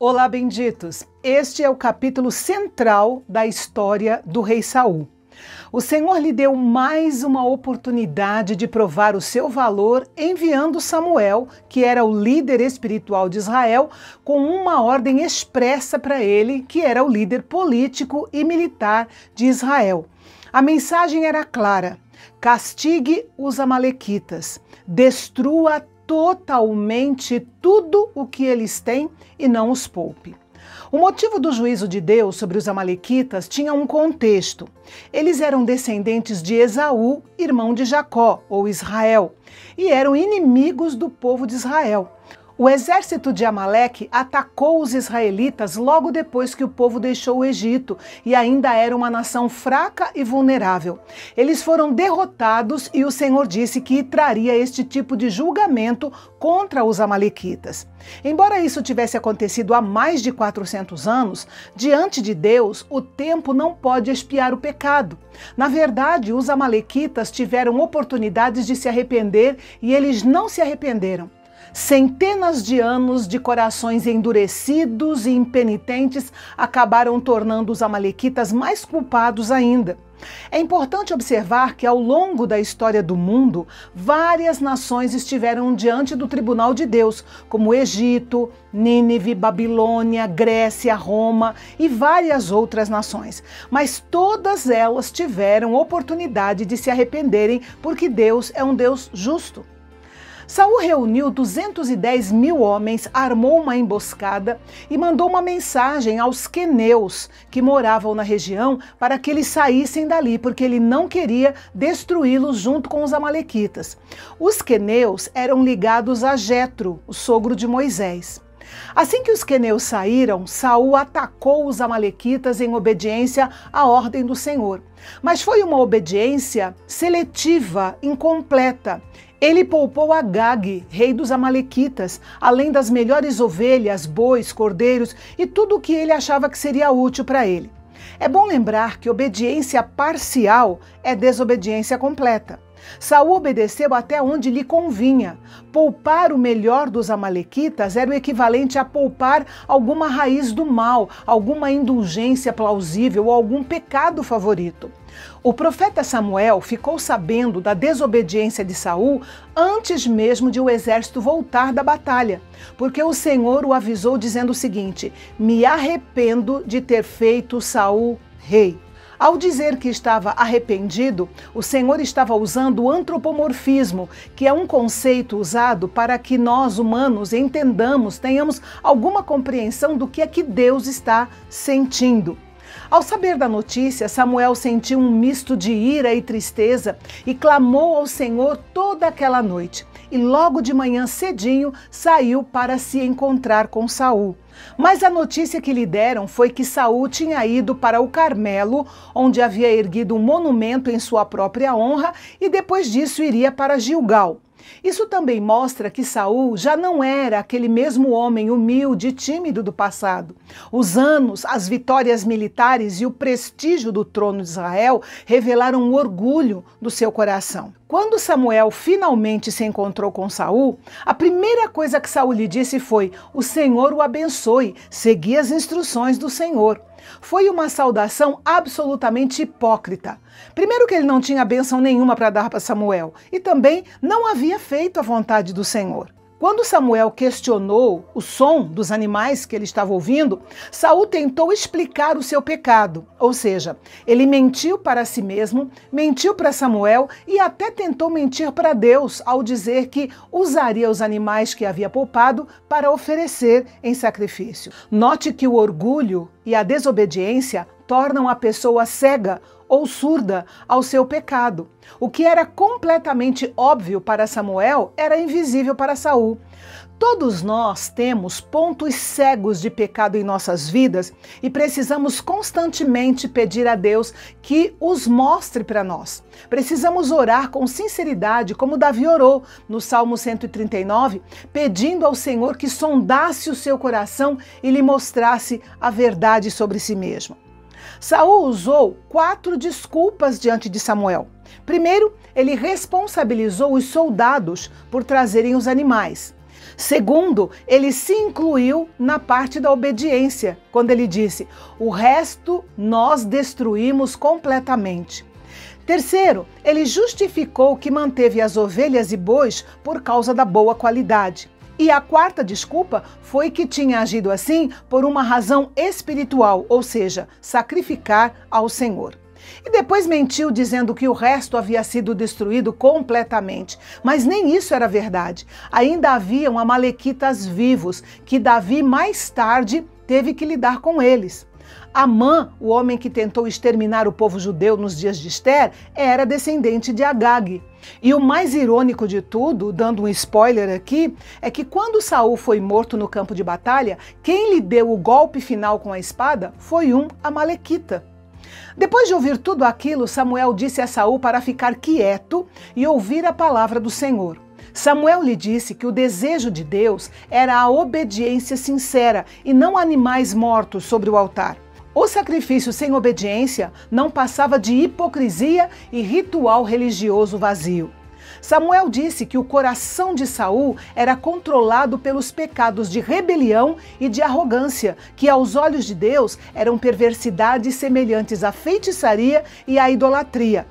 Olá, benditos! Este é o capítulo central da história do rei Saul. O Senhor lhe deu mais uma oportunidade de provar o seu valor, enviando Samuel, que era o líder espiritual de Israel, com uma ordem expressa para ele, que era o líder político e militar de Israel. A mensagem era clara: castigue os amalequitas, destrua totalmente tudo o que eles têm e não os poupe. O motivo do juízo de Deus sobre os amalequitas tinha um contexto. Eles eram descendentes de Esaú, irmão de Jacó, ou Israel, e eram inimigos do povo de Israel. O exército de Amaleque atacou os israelitas logo depois que o povo deixou o Egito e ainda era uma nação fraca e vulnerável. Eles foram derrotados e o Senhor disse que traria este tipo de julgamento contra os amalequitas. Embora isso tivesse acontecido há mais de 400 anos, diante de Deus, o tempo não pode expiar o pecado. Na verdade, os amalequitas tiveram oportunidades de se arrepender e eles não se arrependeram. Centenas de anos de corações endurecidos e impenitentes acabaram tornando os amalequitas mais culpados ainda. É importante observar que ao longo da história do mundo, várias nações estiveram diante do tribunal de Deus, como Egito, Nínive, Babilônia, Grécia, Roma e várias outras nações. Mas todas elas tiveram oportunidade de se arrependerem, porque Deus é um Deus justo. Saul reuniu 210 mil homens, armou uma emboscada e mandou uma mensagem aos queneus que moravam na região para que eles saíssem dali, porque ele não queria destruí-los junto com os amalequitas. Os queneus eram ligados a Jetro, o sogro de Moisés. Assim que os queneus saíram, Saul atacou os amalequitas em obediência à ordem do Senhor. Mas foi uma obediência seletiva, incompleta. Ele poupou Agag, rei dos amalequitas, além das melhores ovelhas, bois, cordeiros e tudo o que ele achava que seria útil para ele. É bom lembrar que obediência parcial é desobediência completa. Saul obedeceu até onde lhe convinha. Poupar o melhor dos amalequitas era o equivalente a poupar alguma raiz do mal, alguma indulgência plausível ou algum pecado favorito. O profeta Samuel ficou sabendo da desobediência de Saul antes mesmo de o exército voltar da batalha, porque o Senhor o avisou dizendo o seguinte: me arrependo de ter feito Saul rei. Ao dizer que estava arrependido, o Senhor estava usando o antropomorfismo, que é um conceito usado para que nós, humanos, entendamos, tenhamos alguma compreensão do que é que Deus está sentindo. Ao saber da notícia, Samuel sentiu um misto de ira e tristeza e clamou ao Senhor toda aquela noite. E logo de manhã cedinho saiu para se encontrar com Saul. Mas a notícia que lhe deram foi que Saul tinha ido para o Carmelo, onde havia erguido um monumento em sua própria honra, e depois disso iria para Gilgal. Isso também mostra que Saul já não era aquele mesmo homem humilde e tímido do passado. Os anos, as vitórias militares e o prestígio do trono de Israel revelaram o orgulho do seu coração. Quando Samuel finalmente se encontrou com Saul, a primeira coisa que Saul lhe disse foi: o Senhor o abençoe, segui as instruções do Senhor. Foi uma saudação absolutamente hipócrita. Primeiro que ele não tinha bênção nenhuma para dar para Samuel e também não havia feito a vontade do Senhor. Quando Samuel questionou o som dos animais que ele estava ouvindo, Saul tentou explicar o seu pecado, ou seja, ele mentiu para si mesmo, mentiu para Samuel e até tentou mentir para Deus ao dizer que usaria os animais que havia poupado para oferecer em sacrifício. Note que o orgulho e a desobediência tornam a pessoa cega ou surda ao seu pecado. O que era completamente óbvio para Samuel era invisível para Saul. Todos nós temos pontos cegos de pecado em nossas vidas e precisamos constantemente pedir a Deus que os mostre para nós. Precisamos orar com sinceridade, como Davi orou no Salmo 139, pedindo ao Senhor que sondasse o seu coração e lhe mostrasse a verdade sobre si mesmo. Saul usou 4 desculpas diante de Samuel. Primeiro, ele responsabilizou os soldados por trazerem os animais. Segundo, ele se incluiu na parte da obediência, quando ele disse: o resto nós destruímos completamente. Terceiro, ele justificou que manteve as ovelhas e bois por causa da boa qualidade. E a quarta desculpa foi que tinha agido assim por uma razão espiritual, ou seja, sacrificar ao Senhor. E depois mentiu dizendo que o resto havia sido destruído completamente. Mas nem isso era verdade. Ainda haviam amalequitas vivos, que Davi mais tarde teve que lidar com eles. Amã, o homem que tentou exterminar o povo judeu nos dias de Ester, era descendente de Agag. E o mais irônico de tudo, dando um spoiler aqui, é que quando Saul foi morto no campo de batalha, quem lhe deu o golpe final com a espada foi um amalequita. Depois de ouvir tudo aquilo, Samuel disse a Saul para ficar quieto e ouvir a palavra do Senhor. Samuel lhe disse que o desejo de Deus era a obediência sincera e não animais mortos sobre o altar. O sacrifício sem obediência não passava de hipocrisia e ritual religioso vazio. Samuel disse que o coração de Saul era controlado pelos pecados de rebelião e de arrogância, que aos olhos de Deus eram perversidades semelhantes à feitiçaria e à idolatria.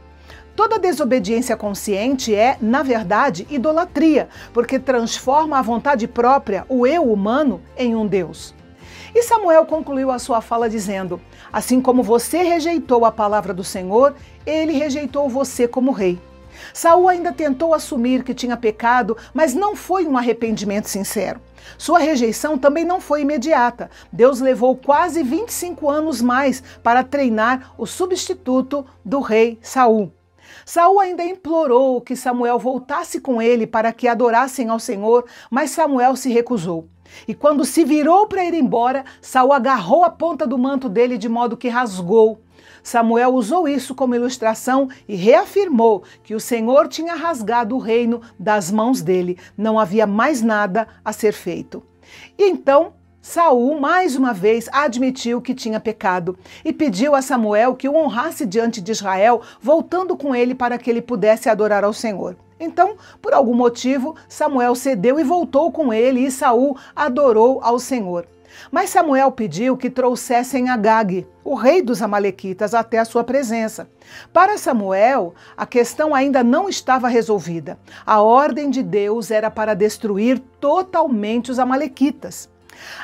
Toda desobediência consciente é, na verdade, idolatria, porque transforma a vontade própria, o eu humano, em um Deus. E Samuel concluiu a sua fala dizendo: assim como você rejeitou a palavra do Senhor, ele rejeitou você como rei. Saul ainda tentou assumir que tinha pecado, mas não foi um arrependimento sincero. Sua rejeição também não foi imediata. Deus levou quase 25 anos mais para treinar o substituto do rei Saul. Saul ainda implorou que Samuel voltasse com ele para que adorassem ao Senhor, mas Samuel se recusou. E quando se virou para ir embora, Saul agarrou a ponta do manto dele de modo que rasgou. Samuel usou isso como ilustração e reafirmou que o Senhor tinha rasgado o reino das mãos dele. Não havia mais nada a ser feito. E então Saul, mais uma vez, admitiu que tinha pecado e pediu a Samuel que o honrasse diante de Israel, voltando com ele para que ele pudesse adorar ao Senhor. Então, por algum motivo, Samuel cedeu e voltou com ele e Saul adorou ao Senhor. Mas Samuel pediu que trouxessem Agag, o rei dos amalequitas, até a sua presença. Para Samuel, a questão ainda não estava resolvida. A ordem de Deus era para destruir totalmente os amalequitas.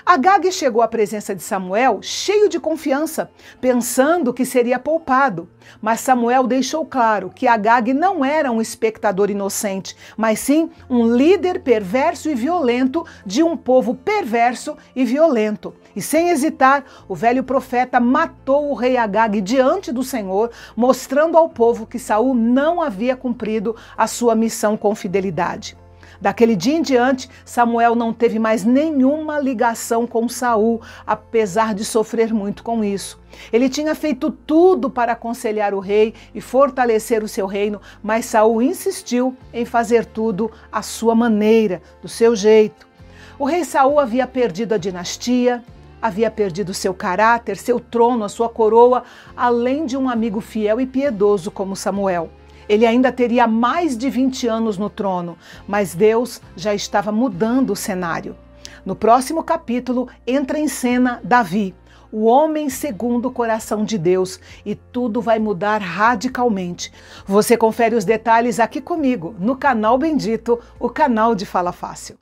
Agag chegou à presença de Samuel cheio de confiança, pensando que seria poupado. Mas Samuel deixou claro que Agag não era um espectador inocente, mas sim um líder perverso e violento de um povo perverso e violento. E sem hesitar, o velho profeta matou o rei Agag diante do Senhor, mostrando ao povo que Saul não havia cumprido a sua missão com fidelidade. Daquele dia em diante, Samuel não teve mais nenhuma ligação com Saul, apesar de sofrer muito com isso. Ele tinha feito tudo para aconselhar o rei e fortalecer o seu reino, mas Saul insistiu em fazer tudo à sua maneira, do seu jeito. O rei Saul havia perdido a dinastia, havia perdido seu caráter, seu trono, a sua coroa, além de um amigo fiel e piedoso como Samuel. Ele ainda teria mais de 20 anos no trono, mas Deus já estava mudando o cenário. No próximo capítulo entra em cena Davi, o homem segundo o coração de Deus, e tudo vai mudar radicalmente. Você confere os detalhes aqui comigo, no canal Bendito, o canal de Fala Fácil.